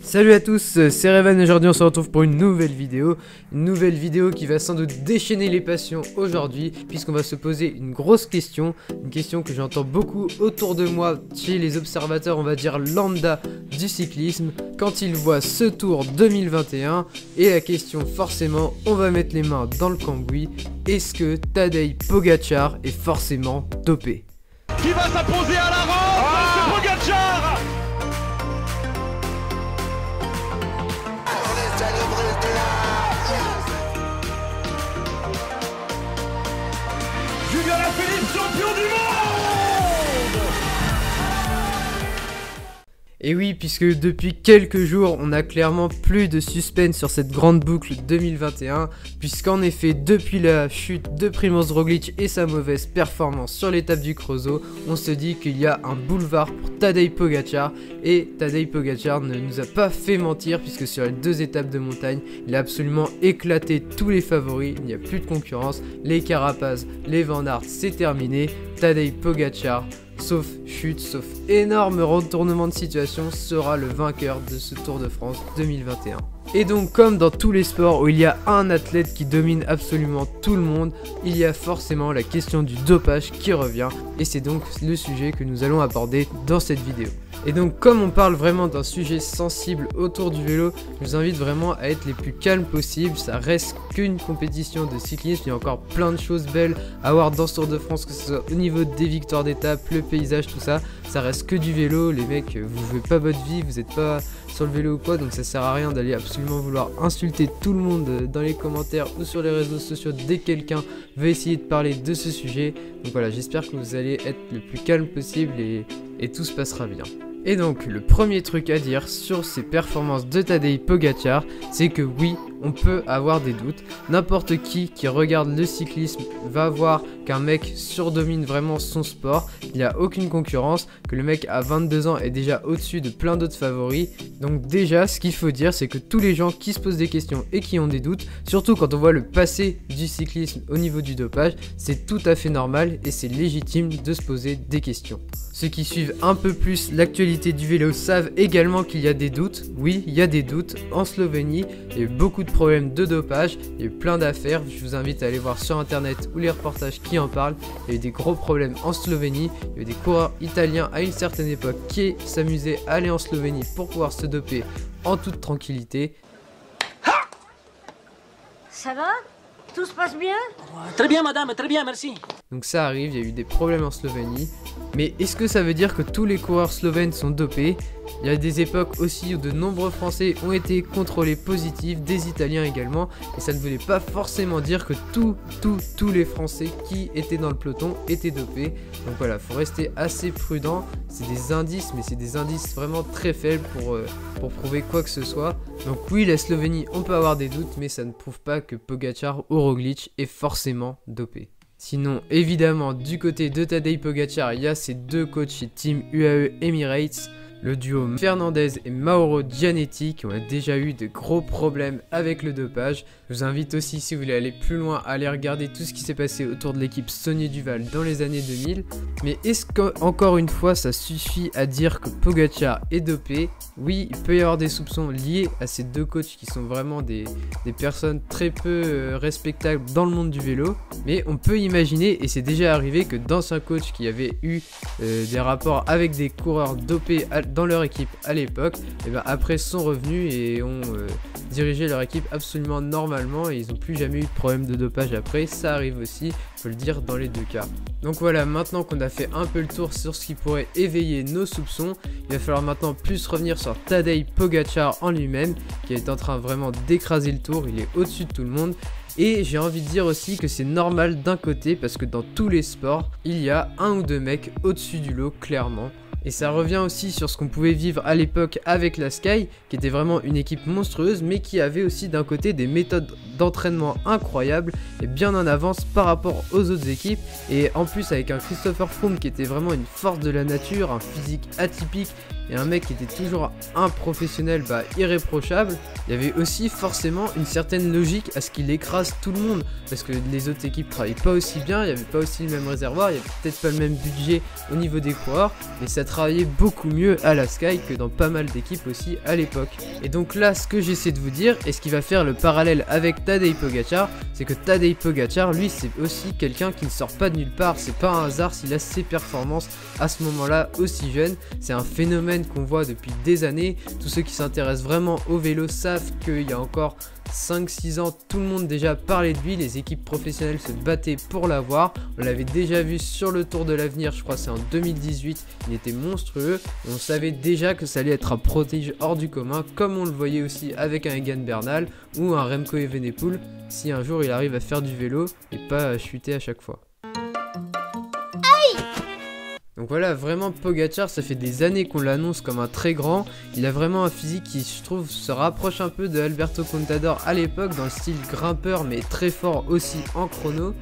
Salut à tous, c'est Revan et aujourd'hui on se retrouve pour une nouvelle vidéo qui va sans doute déchaîner les passions aujourd'hui puisqu'on va se poser une grosse question, une question que j'entends beaucoup autour de moi chez les observateurs, on va dire lambda du cyclisme, quand ils voient ce Tour 2021 et la question forcément, on va mettre les mains dans le cambouis, est-ce que Tadej Pogačar est forcément dopé? Qui va s'imposer à la rampe, c'est Pogačar. Julien Alaphilippe, champion du monde! Et oui, puisque depuis quelques jours, on a clairement plus de suspense sur cette grande boucle 2021, puisqu'en effet, depuis la chute de Primož Roglič et sa mauvaise performance sur l'étape du Creusot, on se dit qu'il y a un boulevard pour Tadej Pogačar, et Tadej Pogačar ne nous a pas fait mentir, puisque sur les deux étapes de montagne, il a absolument éclaté tous les favoris, il n'y a plus de concurrence, les Carapaz, les Van Aert, c'est terminé, Tadej Pogačar, sauf chute, sauf énorme retournement de situation, sera le vainqueur de ce Tour de France 2021. Et donc comme dans tous les sports où il y a un athlète qui domine absolument tout le monde, il y a forcément la question du dopage qui revient, et c'est donc le sujet que nous allons aborder dans cette vidéo. Et donc comme on parle vraiment d'un sujet sensible autour du vélo, je vous invite vraiment à être les plus calmes possible, ça reste qu'une compétition de cyclisme, il y a encore plein de choses belles à voir dans ce Tour de France, que ce soit au niveau des victoires d'étape, le paysage, tout ça, ça reste que du vélo, les mecs, vous jouez pas votre vie, vous n'êtes pas sur le vélo ou quoi, donc ça sert à rien d'aller absolument vouloir insulter tout le monde dans les commentaires ou sur les réseaux sociaux dès que quelqu'un veut essayer de parler de ce sujet. Donc voilà, j'espère que vous allez être le plus calme possible et tout se passera bien. Et donc le premier truc à dire sur ces performances de Tadej Pogačar, c'est que oui, on peut avoir des doutes. N'importe qui regarde le cyclisme va voir qu'un mec surdomine vraiment son sport, il n'y a aucune concurrence, que le mec à 22 ans est déjà au-dessus de plein d'autres favoris. Donc déjà, ce qu'il faut dire, c'est que tous les gens qui se posent des questions et qui ont des doutes, surtout quand on voit le passé du cyclisme au niveau du dopage, c'est tout à fait normal et c'est légitime de se poser des questions. Ceux qui suivent un peu plus l'actualité du vélo savent également qu'il y a des doutes. Oui, il y a des doutes. En Slovénie, il y a eu beaucoup de problèmes de dopage, il y a eu plein d'affaires. Je vous invite à aller voir sur internet ou les reportages qui en parlent. Il y a eu des gros problèmes en Slovénie. Il y a eu des coureurs italiens à une certaine époque qui s'amusaient à aller en Slovénie pour pouvoir se doper en toute tranquillité. Ça va? Tout se passe bien? Très bien madame, très bien, merci. Donc ça arrive, il y a eu des problèmes en Slovénie. Mais est-ce que ça veut dire que tous les coureurs slovènes sont dopés? Il y a des époques aussi où de nombreux Français ont été contrôlés positifs, des Italiens également. Et ça ne voulait pas forcément dire que tous les Français qui étaient dans le peloton étaient dopés. Donc voilà, faut rester assez prudent. C'est des indices, mais c'est des indices vraiment très faibles pour prouver quoi que ce soit. Donc oui, la Slovénie, on peut avoir des doutes, mais ça ne prouve pas que Pogačar ou Roglič est forcément dopé. Sinon, évidemment, du côté de Tadej Pogačar, il y a ces deux coachs chez Team UAE Emirates, le duo Fernandez et Mauro Gianetti, qui ont déjà eu de gros problèmes avec le dopage. Je vous invite aussi, si vous voulez aller plus loin, à aller regarder tout ce qui s'est passé autour de l'équipe Sonia Duval dans les années 2000. Mais est-ce qu'encore une fois, ça suffit à dire que Pogačar est dopé? Oui, il peut y avoir des soupçons liés à ces deux coachs qui sont vraiment des personnes très peu respectables dans le monde du vélo. Mais on peut imaginer, et c'est déjà arrivé, que d'anciens coachs qui avaient eu des rapports avec des coureurs dopés dans leur équipe à l'époque, et ben après sont revenus et ont dirigé leur équipe absolument normalement et ils n'ont plus jamais eu de problème de dopage après. Ça arrive aussi, faut le dire, dans les deux cas. Donc voilà, maintenant qu'on a fait un peu le tour sur ce qui pourrait éveiller nos soupçons, il va falloir maintenant plus revenir sur Tadej Pogačar en lui-même, qui est en train vraiment d'écraser le tour, il est au-dessus de tout le monde. Et j'ai envie de dire aussi que c'est normal d'un côté, parce que dans tous les sports, il y a un ou deux mecs au-dessus du lot, clairement. Et ça revient aussi sur ce qu'on pouvait vivre à l'époque avec la Sky, qui était vraiment une équipe monstrueuse, mais qui avait aussi d'un côté des méthodes d'entraînement incroyables et bien en avance par rapport aux autres équipes. Et en plus avec un Christopher Froome qui était vraiment une force de la nature, un physique atypique et un mec qui était toujours un professionnel irréprochable, il y avait aussi forcément une certaine logique à ce qu'il écrase tout le monde, parce que les autres équipes travaillaient pas aussi bien, il n'y avait pas aussi le même réservoir, il n'y avait peut-être pas le même budget au niveau des coureurs, mais ça travaillait beaucoup mieux à la Sky que dans pas mal d'équipes aussi à l'époque. Et donc là, ce que j'essaie de vous dire, et ce qui va faire le parallèle avec Tadej Pogačar, c'est que Tadej Pogačar, lui, c'est aussi quelqu'un qui ne sort pas de nulle part. C'est pas un hasard s'il a ses performances à ce moment-là aussi jeune. C'est un phénomène qu'on voit depuis des années. Tous ceux qui s'intéressent vraiment au vélo savent qu'il y a encore 5-6 ans, tout le monde déjà parlait de lui, les équipes professionnelles se battaient pour l'avoir. On l'avait déjà vu sur le Tour de l'Avenir, je crois c'est en 2018, il était monstrueux. On savait déjà que ça allait être un prodige hors du commun, comme on le voyait aussi avec un Egan Bernal ou un Remco Evenepoel, si un jour il arrive à faire du vélo et pas à chuter à chaque fois. Donc voilà, vraiment Pogačar, ça fait des années qu'on l'annonce comme un très grand. Il a vraiment un physique qui, je trouve, se rapproche un peu de Alberto Contador à l'époque, dans le style grimpeur mais très fort aussi en chrono.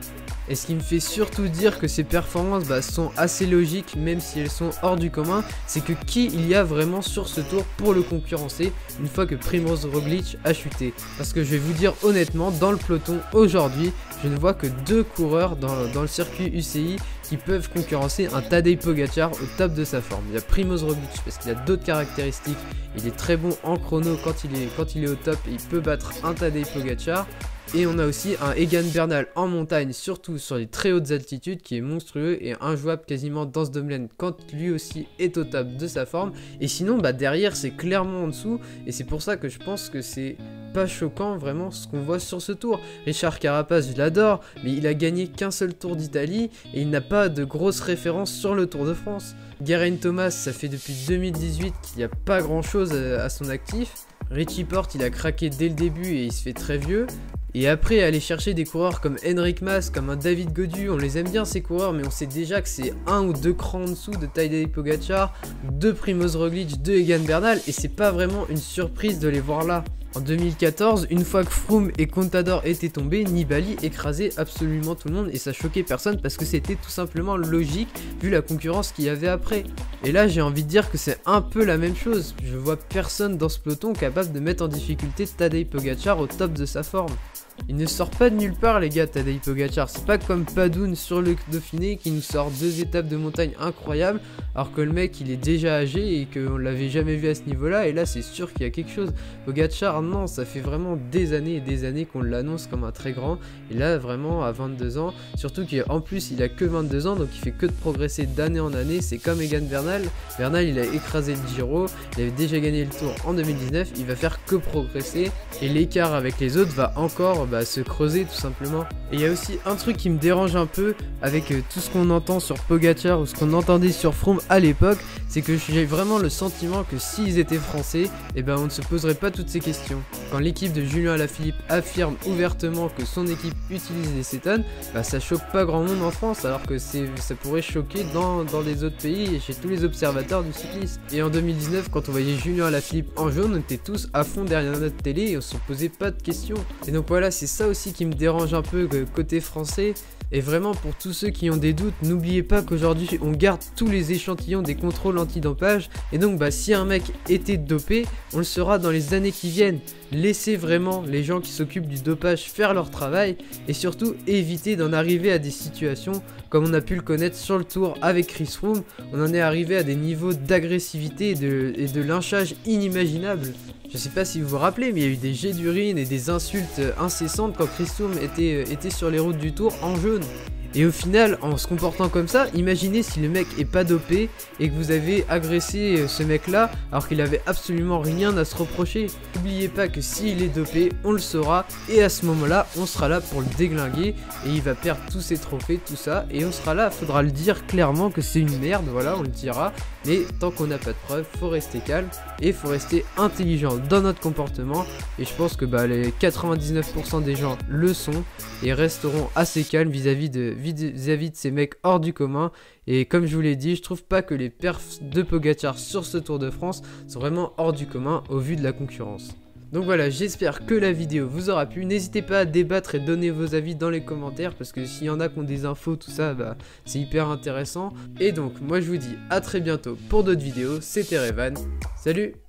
Et ce qui me fait surtout dire que ses performances sont assez logiques, même si elles sont hors du commun, c'est que qui il y a vraiment sur ce tour pour le concurrencer une fois que Primož Roglič a chuté. Parce que je vais vous dire honnêtement, dans le peloton aujourd'hui, je ne vois que 2 coureurs dans le circuit UCI qui peuvent concurrencer un Tadej Pogačar au top de sa forme. Il y a Primož Roglič parce qu'il a d'autres caractéristiques, il est très bon en chrono quand il est au top et il peut battre un Tadej Pogačar. Et on a aussi un Egan Bernal en montagne, surtout sur les très hautes altitudes, qui est monstrueux et injouable quasiment dans ce domaine quand lui aussi est au top de sa forme. Et sinon, derrière, c'est clairement en dessous. Et c'est pour ça que je pense que c'est pas choquant vraiment ce qu'on voit sur ce tour. Richard Carapaz, je l'adore, mais il a gagné qu'un seul Tour d'Italie et il n'a pas de grosses références sur le Tour de France. Geraint Thomas, ça fait depuis 2018 qu'il n'y a pas grand chose à son actif. Richie Porte, il a craqué dès le début et il se fait très vieux. Et après, aller chercher des coureurs comme Enric Mas, comme un David Gaudu, on les aime bien ces coureurs, mais on sait déjà que c'est 1 ou 2 crans en dessous de Tadej Pogačar, de Primož Roglič, de Egan Bernal, et c'est pas vraiment une surprise de les voir là. En 2014, une fois que Froome et Contador étaient tombés, Nibali écrasait absolument tout le monde et ça choquait personne parce que c'était tout simplement logique vu la concurrence qu'il y avait après. Et là, j'ai envie de dire que c'est un peu la même chose. Je vois personne dans ce peloton capable de mettre en difficulté Tadej Pogačar au top de sa forme. Il ne sort pas de nulle part les gars, Tadej Pogačar, c'est pas comme Padoun sur le Dauphiné qui nous sort 2 étapes de montagne incroyables alors que le mec il est déjà âgé et qu'on l'avait jamais vu à ce niveau là et là c'est sûr qu'il y a quelque chose. Pogačar non, ça fait vraiment des années et des années qu'on l'annonce comme un très grand et là vraiment à 22 ans, surtout qu'en plus il a que 22 ans donc il fait que de progresser d'année en année, c'est comme Egan Bernal. Bernal il a écrasé le Giro, il avait déjà gagné le Tour en 2019, il va faire que progresser et l'écart avec les autres va encore se creuser tout simplement. Et il y a aussi un truc qui me dérange un peu avec tout ce qu'on entend sur Pogačar ou ce qu'on entendait sur Froome à l'époque, c'est que j'ai vraiment le sentiment que s'ils étaient français, on ne se poserait pas toutes ces questions. Quand l'équipe de Julien Alaphilippe affirme ouvertement que son équipe utilise les cétones, ça choque pas grand monde en France alors que ça pourrait choquer dans les autres pays et chez tous les observateurs du cyclisme. Et en 2019, quand on voyait Julien Alaphilippe en jaune, on était tous à fond derrière notre télé et on se posait pas de questions. Et donc voilà, c'est ça aussi qui me dérange un peu côté français. Et vraiment pour tous ceux qui ont des doutes, n'oubliez pas qu'aujourd'hui on garde tous les échantillons des contrôles antidopage. Et donc si un mec était dopé, on le saura dans les années qui viennent. Laissez vraiment les gens qui s'occupent du dopage faire leur travail et surtout évitez d'en arriver à des situations comme on a pu le connaître sur le Tour avec Chris Froome. On en est arrivé à des niveaux d'agressivité et de lynchage inimaginables. Je sais pas si vous vous rappelez, mais il y a eu des jets d'urine et des insultes incessantes quand Chris Froome était sur les routes du Tour en jaune. Et au final, en se comportant comme ça, imaginez si le mec est pas dopé et que vous avez agressé ce mec là alors qu'il avait absolument rien à se reprocher. N'oubliez pas que s'il est dopé, on le saura et à ce moment là, on sera là pour le déglinguer et il va perdre tous ses trophées, tout ça, et on sera là, faudra le dire clairement que c'est une merde, voilà, on le dira, mais tant qu'on n'a pas de preuves, faut rester calme et faut rester intelligent dans notre comportement et je pense que les 99% des gens le sont et resteront assez calmes vis-à-vis de ces mecs hors du commun. Et comme je vous l'ai dit, je trouve pas que les perfs de Pogačar sur ce Tour de France sont vraiment hors du commun au vu de la concurrence. Donc voilà, j'espère que la vidéo vous aura plu. N'hésitez pas à débattre et donner vos avis dans les commentaires parce que s'il y en a qui ont des infos, tout ça, c'est hyper intéressant. Et donc, moi je vous dis à très bientôt pour d'autres vidéos. C'était Revan. Salut!